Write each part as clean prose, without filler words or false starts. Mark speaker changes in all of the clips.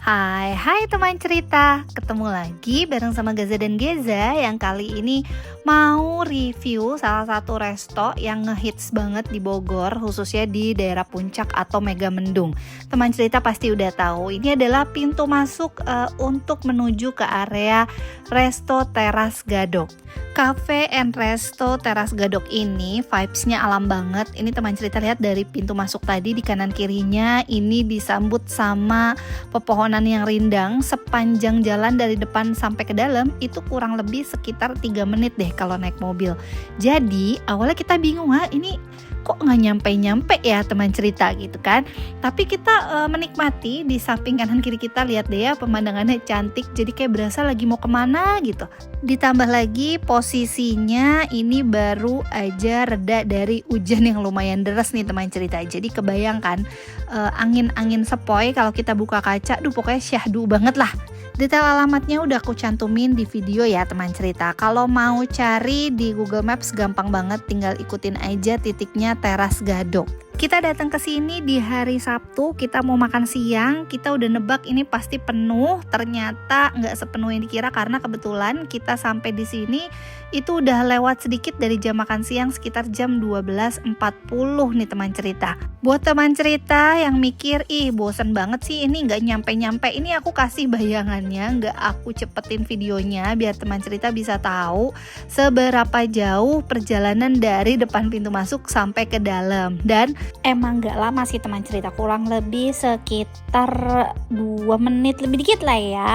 Speaker 1: Hai teman cerita, ketemu lagi bareng sama Gaza dan Geza yang kali ini mau review salah satu resto yang ngehits banget di Bogor, khususnya di daerah Puncak atau Megamendung. Teman cerita pasti udah tahu, ini adalah pintu masuk untuk menuju ke area Resto Teras Gadok. Cafe and Resto Teras Gadok ini vibes-nya alam banget. Ini teman cerita lihat dari pintu masuk tadi, di kanan kirinya ini disambut sama pepohonan yang rindang. Sepanjang jalan dari depan sampai ke dalam itu kurang lebih sekitar 3 menit deh kalau naik mobil. Jadi awalnya kita bingung, ini kok nggak nyampe-nyampe ya teman cerita gitu kan. Tapi kita menikmati, di samping kanan kiri kita lihat deh ya, pemandangannya cantik, jadi kayak berasa lagi mau kemana gitu. Ditambah lagi posisinya ini baru aja reda dari hujan yang lumayan deras nih teman cerita. Jadi kebayangkan angin-angin sepoi kalau kita buka kaca, pokoknya syahdu banget lah. Detail alamatnya udah aku cantumin di video ya teman cerita. Kalau mau cari di Google Maps gampang banget, tinggal ikutin aja titiknya Teras Gadok. Kita datang ke sini di hari Sabtu, kita mau makan siang, kita udah nebak ini pasti penuh. Ternyata nggak sepenuh yang dikira, karena kebetulan kita sampai di sini itu udah lewat sedikit dari jam makan siang, sekitar jam 12.40 nih teman cerita. Buat teman cerita yang mikir, bosen banget sih ini nggak nyampe-nyampe, ini aku kasih bayangannya, nggak aku cepetin videonya biar teman cerita bisa tahu seberapa jauh perjalanan dari depan pintu masuk sampai ke dalam. Dan emang gak lama sih teman cerita, kurang lebih sekitar 2 menit lebih dikit lah ya.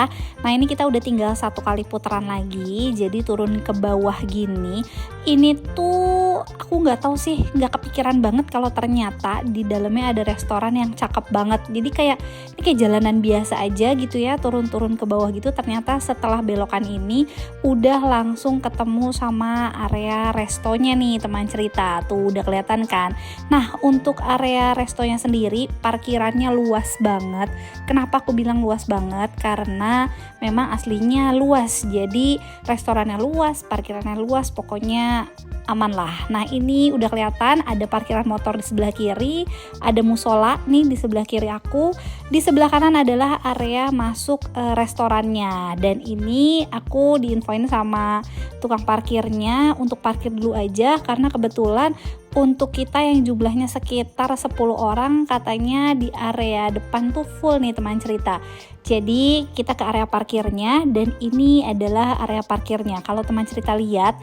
Speaker 1: Nah ini kita udah tinggal 1 kali putaran lagi, jadi turun ke bawah gini. Ini tuh aku gak tahu sih, gak kepikiran banget kalau ternyata di dalamnya ada restoran yang cakep banget. Jadi kayak ini kayak jalanan biasa aja gitu ya, turun-turun ke bawah gitu. Ternyata setelah belokan ini udah langsung ketemu sama area restonya nih teman cerita. Tuh udah kelihatan kan. Nah untuk area restonya sendiri parkirannya luas banget. Kenapa aku bilang luas banget? Karena memang aslinya luas. Jadi restorannya luas, parkirannya luas, pokoknya aman lah. Nah ini udah kelihatan ada parkiran motor di sebelah kiri, ada musola nih di sebelah kiri aku. Di sebelah kanan adalah area masuk restorannya. Dan ini aku diinfoin sama tukang parkirnya untuk parkir dulu aja, karena kebetulan untuk kita yang jumlahnya sekitar 10 orang, katanya di area depan tuh full nih teman cerita. Jadi kita ke area parkirnya, dan ini adalah area parkirnya. Kalau teman cerita lihat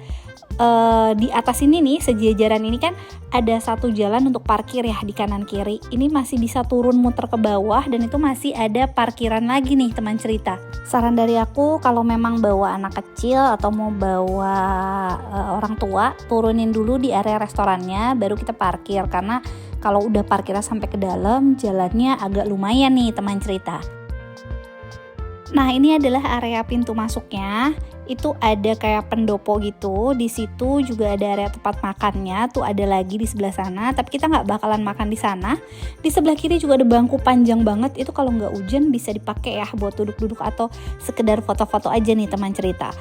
Speaker 1: di atas ini nih, sejajaran ini kan ada satu jalan untuk parkir ya di kanan kiri. Ini masih bisa turun muter ke bawah, dan itu masih ada parkiran lagi nih teman cerita. Saran dari aku, kalau memang bawa anak kecil atau mau bawa orang tua, turunin dulu di area restorannya baru kita parkir, karena kalau udah parkirnya sampai ke dalam jalannya agak lumayan nih teman cerita. Nah ini adalah area pintu masuknya. Itu ada kayak pendopo gitu. Di situ juga ada area tempat makannya. Tuh ada lagi di sebelah sana. Tapi kita nggak bakalan makan di sana. Di sebelah kiri juga ada bangku panjang banget. Itu kalau nggak hujan bisa dipakai ya buat duduk-duduk atau sekedar foto-foto aja nih teman cerita.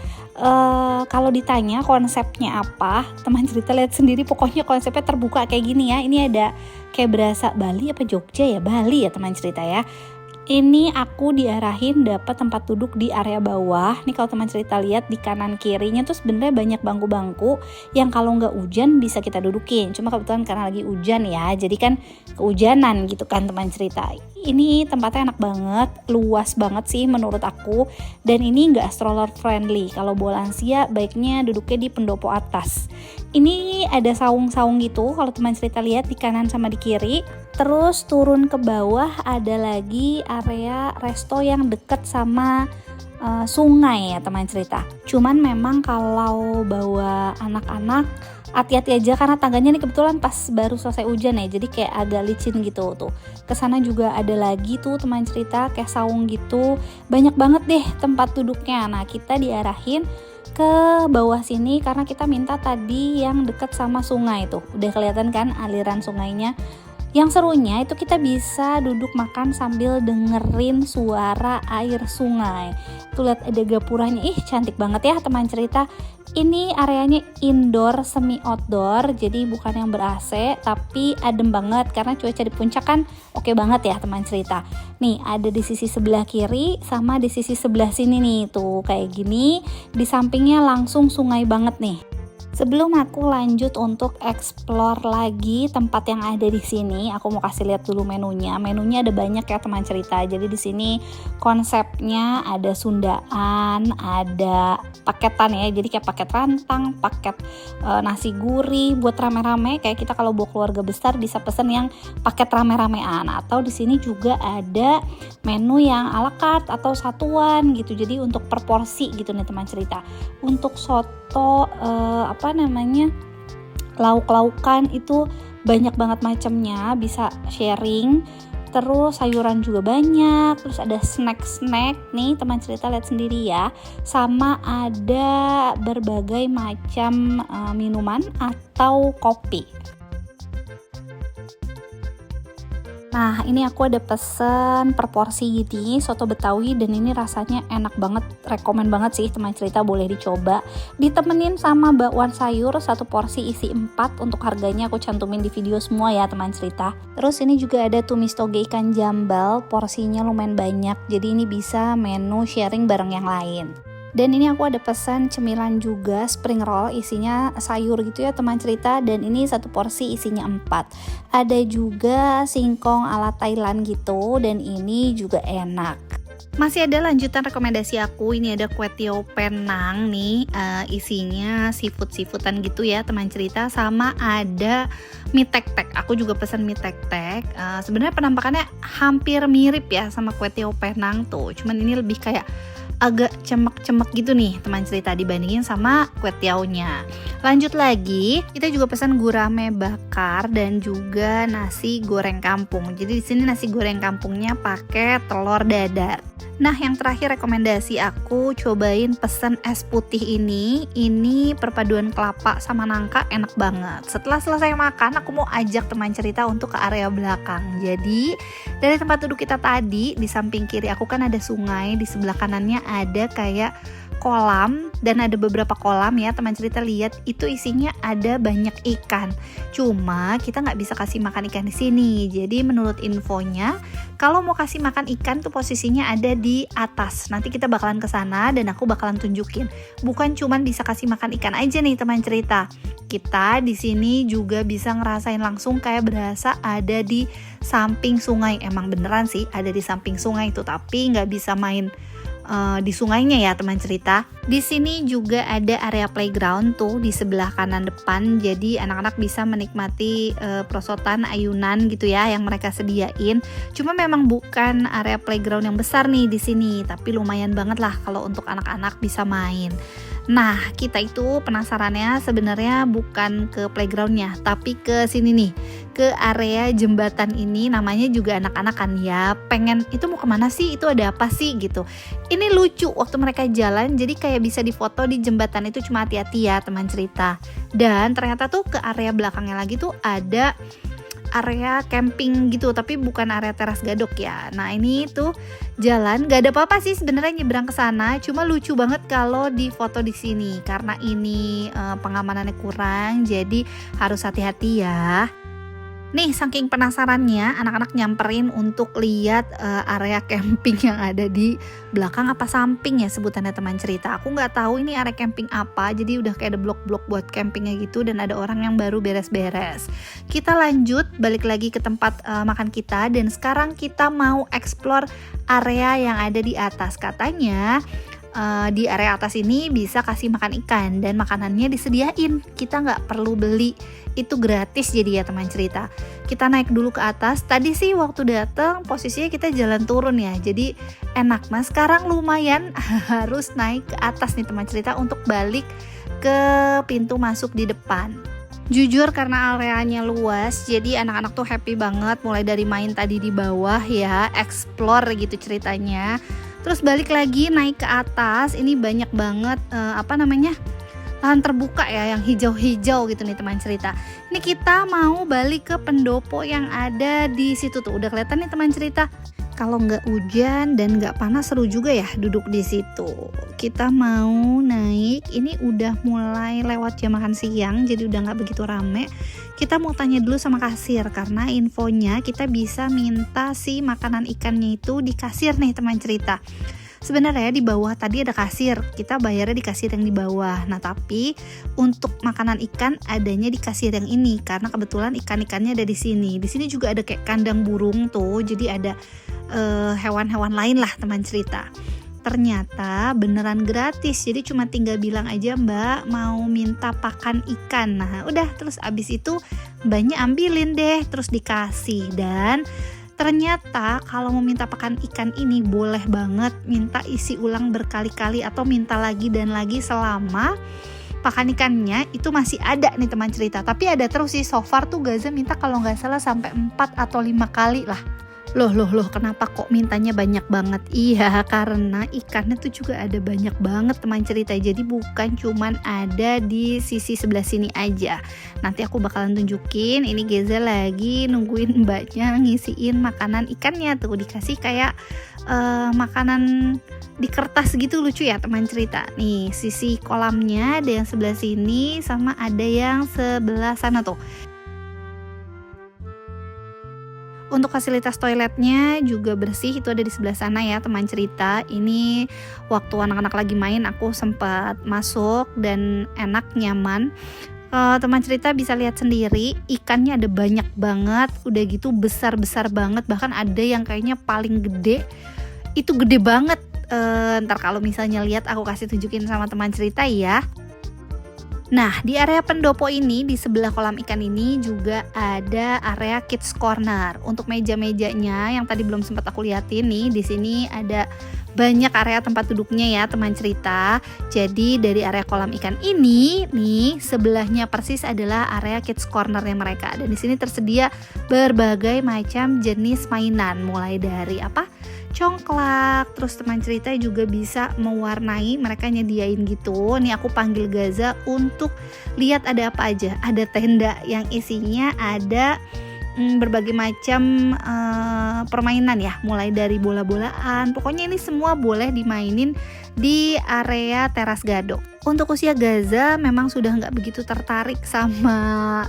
Speaker 1: Kalau ditanya konsepnya apa, teman cerita lihat sendiri. Pokoknya konsepnya terbuka kayak gini ya. Ini ada kayak berasa Bali apa Jogja ya? Bali ya teman cerita ya. Ini aku diarahin dapat tempat duduk di area bawah. Nih kalau teman cerita lihat di kanan kirinya tuh sebenarnya banyak bangku-bangku yang kalau nggak hujan bisa kita dudukin. Cuma kebetulan karena lagi hujan ya, jadi kan kehujanan gitu kan teman cerita. Ini tempatnya enak banget, luas banget sih menurut aku. Dan ini nggak stroller friendly. Kalau bawa lansia baiknya duduknya di pendopo atas. Ini ada saung-saung gitu kalau teman cerita lihat di kanan sama di kiri. Terus turun ke bawah ada lagi area resto yang deket sama sungai ya teman cerita. Cuman memang kalau bawa anak-anak hati-hati aja, karena tangganya nih kebetulan pas baru selesai hujan ya, jadi kayak agak licin gitu tuh. Kesana juga ada lagi tuh teman cerita kayak saung gitu, banyak banget deh tempat duduknya. Nah kita diarahin ke bawah sini karena kita minta tadi yang deket sama sungai tuh. Udah kelihatan kan aliran sungainya. Yang serunya itu kita bisa duduk makan sambil dengerin suara air sungai. Tuh lihat ada gapuranya, cantik banget ya teman cerita. Ini areanya indoor semi outdoor, jadi bukan yang ber-AC tapi adem banget karena cuaca di puncak kan oke banget ya teman cerita. Nih ada di sisi sebelah kiri sama di sisi sebelah sini nih, tuh kayak gini. Di sampingnya langsung sungai banget nih. Sebelum aku lanjut untuk explore lagi tempat yang ada di sini, aku mau kasih lihat dulu menunya. Menunya ada banyak ya teman cerita. Jadi di sini konsepnya ada Sundaan, ada paketan ya. Jadi kayak paket rantang, paket nasi gurih buat rame-rame. Kayak kita kalau bawa keluarga besar bisa pesen yang paket rame-ramean. Atau di sini juga ada menu yang ala carte atau satuan gitu. Jadi untuk per porsi gitu nih teman cerita. Untuk soto lauk-laukan itu banyak banget macamnya, bisa sharing. Terus sayuran juga banyak, terus ada snack-snack nih teman cerita, lihat sendiri ya. Sama ada berbagai macam minuman atau kopi. Nah ini aku ada pesen per porsi gini soto betawi, dan ini rasanya enak banget, rekomen banget sih teman cerita, boleh dicoba. Ditemenin sama bakwan sayur satu porsi isi 4, untuk harganya aku cantumin di video semua ya teman cerita. Terus ini juga ada tumis toge ikan jambal, porsinya lumayan banyak, jadi ini bisa menu sharing bareng yang lain. Dan ini aku ada pesan cemilan juga, spring roll isinya sayur gitu ya teman cerita, dan ini satu porsi isinya 4. Ada juga singkong ala Thailand gitu, dan ini juga enak. Masih ada lanjutan rekomendasi aku, ini ada kue tiaw Penang nih, isinya seafood-seafoodan gitu ya teman cerita, sama ada mie tek-tek. Aku juga pesan mie tek-tek. Sebenarnya penampakannya hampir mirip ya sama kue tiaw Penang tuh, cuman ini lebih kayak agak cemek-cemek gitu nih teman cerita dibandingin sama kue tiaunya. Lanjut lagi, kita juga pesan gurame bakar dan juga nasi goreng kampung. Jadi di sini nasi goreng kampungnya pakai telur dadar. Nah yang terakhir rekomendasi aku cobain pesen es putih ini. Ini perpaduan kelapa sama nangka enak banget. Setelah selesai makan aku mau ajak teman cerita untuk ke area belakang. Jadi dari tempat duduk kita tadi, di samping kiri aku kan ada sungai, di sebelah kanannya ada kayak kolam, dan ada beberapa kolam ya teman cerita, lihat itu isinya ada banyak ikan. Cuma kita nggak bisa kasih makan ikan di sini. Jadi menurut infonya kalau mau kasih makan ikan tuh posisinya ada di atas. Nanti kita bakalan ke sana dan aku bakalan tunjukin. Bukan cuman bisa kasih makan ikan aja nih teman cerita. Kita di sini juga bisa ngerasain langsung kayak berasa ada di samping sungai. Emang beneran sih ada di samping sungai itu, tapi nggak bisa main di sungainya ya teman cerita. Di sini juga ada area playground tuh di sebelah kanan depan. Jadi anak-anak bisa menikmati perosotan ayunan gitu ya yang mereka sediain. Cuma memang bukan area playground yang besar nih di sini, tapi lumayan banget lah kalau untuk anak-anak bisa main. Nah, kita itu penasarannya sebenarnya bukan ke playgroundnya, tapi ke sini nih, ke area jembatan ini. Namanya juga anak-anak kan ya, pengen itu mau kemana sih, itu ada apa sih gitu. Ini lucu waktu mereka jalan, jadi kayak bisa difoto di jembatan itu, cuma hati-hati ya teman cerita. Dan ternyata tuh ke area belakangnya lagi tuh ada area camping gitu, tapi bukan area teras gadok ya. Nah ini tuh jalan, gak ada apa-apa sih sebenarnya nyebrang ke sana, cuma lucu banget kalau di foto di sini karena ini pengamanannya kurang, jadi harus hati-hati ya. Nih saking penasarannya anak-anak nyamperin untuk lihat area camping yang ada di belakang apa samping ya sebutannya teman cerita. Aku nggak tahu ini area camping apa, jadi udah kayak ada blok-blok buat campingnya gitu, dan ada orang yang baru beres-beres. Kita lanjut balik lagi ke tempat makan kita, dan sekarang kita mau explore area yang ada di atas. Katanya di area atas ini bisa kasih makan ikan dan makanannya disediain, kita nggak perlu beli, itu gratis jadi ya teman cerita. Kita naik dulu ke atas. Tadi sih waktu datang posisinya kita jalan turun ya, jadi enak. Nah sekarang lumayan harus naik ke atas nih teman cerita untuk balik ke pintu masuk di depan. Jujur karena areanya luas, jadi anak-anak tuh happy banget, mulai dari main tadi di bawah ya, explore gitu ceritanya. Terus balik lagi naik ke atas, ini banyak banget lahan terbuka ya yang hijau-hijau gitu nih teman cerita. Ini kita mau balik ke pendopo yang ada di situ tuh, udah kelihatan nih teman cerita. Kalau nggak hujan dan nggak panas seru juga ya duduk di situ. Kita mau naik, ini udah mulai lewat jam makan siang, jadi udah nggak begitu rame. Kita mau tanya dulu sama kasir karena infonya kita bisa minta si makanan ikannya itu di kasir nih teman cerita. Sebenarnya di bawah tadi ada kasir, kita bayarnya di kasir yang di bawah. Nah tapi untuk makanan ikan adanya di kasir yang ini karena kebetulan ikan-ikannya ada di sini. Di sini juga ada kayak kandang burung tuh, jadi ada hewan-hewan lain lah teman cerita. Ternyata beneran gratis, jadi cuma tinggal bilang aja Mbak mau minta pakan ikan. Nah udah, terus abis itu Mbaknya ambilin deh, terus dikasih. Dan ternyata kalau mau minta pakan ikan ini boleh banget minta isi ulang berkali-kali atau minta lagi dan lagi selama pakan ikannya itu masih ada nih teman cerita. Tapi ada terus sih, so far tuh Gaza minta kalau nggak salah sampai 4 atau 5 kali lah. Loh, kenapa kok mintanya banyak banget? Iya, karena ikannya tuh juga ada banyak banget teman cerita. Jadi bukan cuman ada di sisi sebelah sini aja. Nanti aku bakalan tunjukin, ini Geza lagi nungguin mbaknya ngisiin makanan ikannya tuh. Dikasih kayak makanan di kertas gitu, lucu ya teman cerita. Nih, sisi kolamnya ada yang sebelah sini sama ada yang sebelah sana tuh. Untuk fasilitas toiletnya juga bersih, itu ada di sebelah sana ya teman cerita. Ini waktu anak-anak lagi main aku sempat masuk dan enak, nyaman. Teman cerita bisa lihat sendiri, ikannya ada banyak banget, udah gitu besar-besar banget. Bahkan ada yang kayaknya paling gede, itu gede banget. Ntar kalau misalnya lihat aku kasih tunjukin sama teman cerita ya. Nah, di area pendopo ini, di sebelah kolam ikan ini juga ada area kids corner. Untuk meja-mejanya yang tadi belum sempat aku liatin nih, di sini ada banyak area tempat duduknya ya teman cerita. Jadi dari area kolam ikan ini nih, sebelahnya persis adalah area kids cornernya mereka. Dan di sini tersedia berbagai macam jenis mainan, mulai dari congklak, terus teman cerita juga bisa mewarnai, mereka nyediain gitu. Nih aku panggil Gaza untuk lihat ada apa aja. Ada tenda yang isinya ada berbagai macam permainan ya, mulai dari bola-bolaan. Pokoknya ini semua boleh dimainin di area teras Gadok. Untuk usia Gaza memang sudah nggak begitu tertarik sama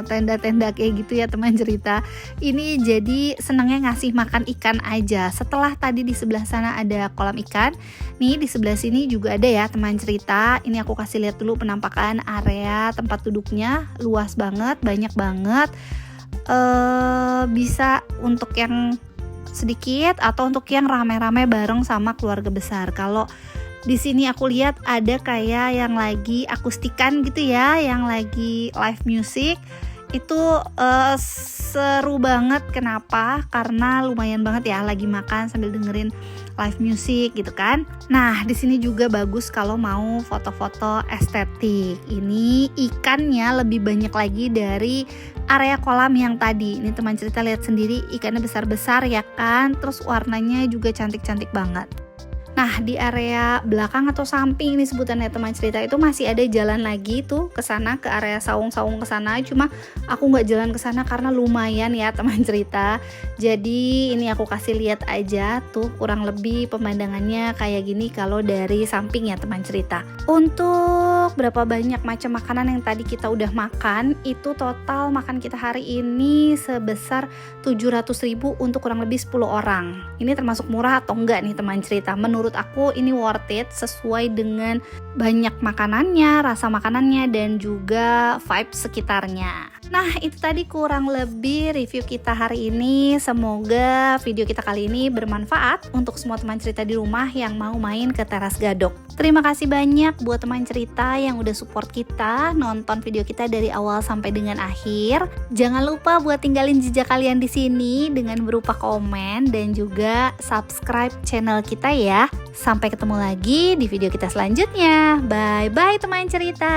Speaker 1: tenda-tenda kayak gitu ya teman cerita. Ini jadi senangnya ngasih makan ikan aja. Setelah tadi di sebelah sana ada kolam ikan, nih di sebelah sini juga ada ya teman cerita. Ini aku kasih lihat dulu penampakan area tempat duduknya, luas banget, banyak banget. Bisa untuk yang sedikit atau untuk yang rame-rame bareng sama keluarga besar. Kalau di sini aku lihat ada kayak yang lagi akustikan gitu ya, yang lagi live music. Itu seru banget. Kenapa? Karena lumayan banget ya lagi makan sambil dengerin live music gitu kan. Nah, di sini juga bagus kalau mau foto-foto estetik. Ini ikannya lebih banyak lagi dari area kolam yang tadi. Ini teman cerita lihat sendiri, ikannya besar-besar ya kan. Terus warnanya juga cantik-cantik banget. Nah, di area belakang atau samping ini sebutannya teman cerita itu masih ada jalan lagi tuh ke sana, ke area saung-saung ke sana. Cuma aku nggak jalan ke sana karena lumayan ya teman cerita. Jadi ini aku kasih lihat aja tuh kurang lebih pemandangannya kayak gini kalau dari samping ya teman cerita. Untuk berapa banyak macam makanan yang tadi kita udah makan, itu total makan kita hari ini sebesar 700.000 untuk kurang lebih 10 orang. Ini termasuk murah atau enggak nih teman cerita? Menurut aku ini worth it, sesuai dengan banyak makanannya, rasa makanannya, dan juga vibe sekitarnya. Nah, itu tadi kurang lebih review kita hari ini. Semoga video kita kali ini bermanfaat untuk semua teman cerita di rumah yang mau main ke teras Gadok. Terima kasih banyak buat teman cerita yang udah support kita, nonton video kita dari awal sampai dengan akhir. Jangan lupa buat tinggalin jejak kalian di sini dengan berupa komen dan juga subscribe channel kita ya. Sampai ketemu lagi di video kita selanjutnya. Bye bye teman cerita.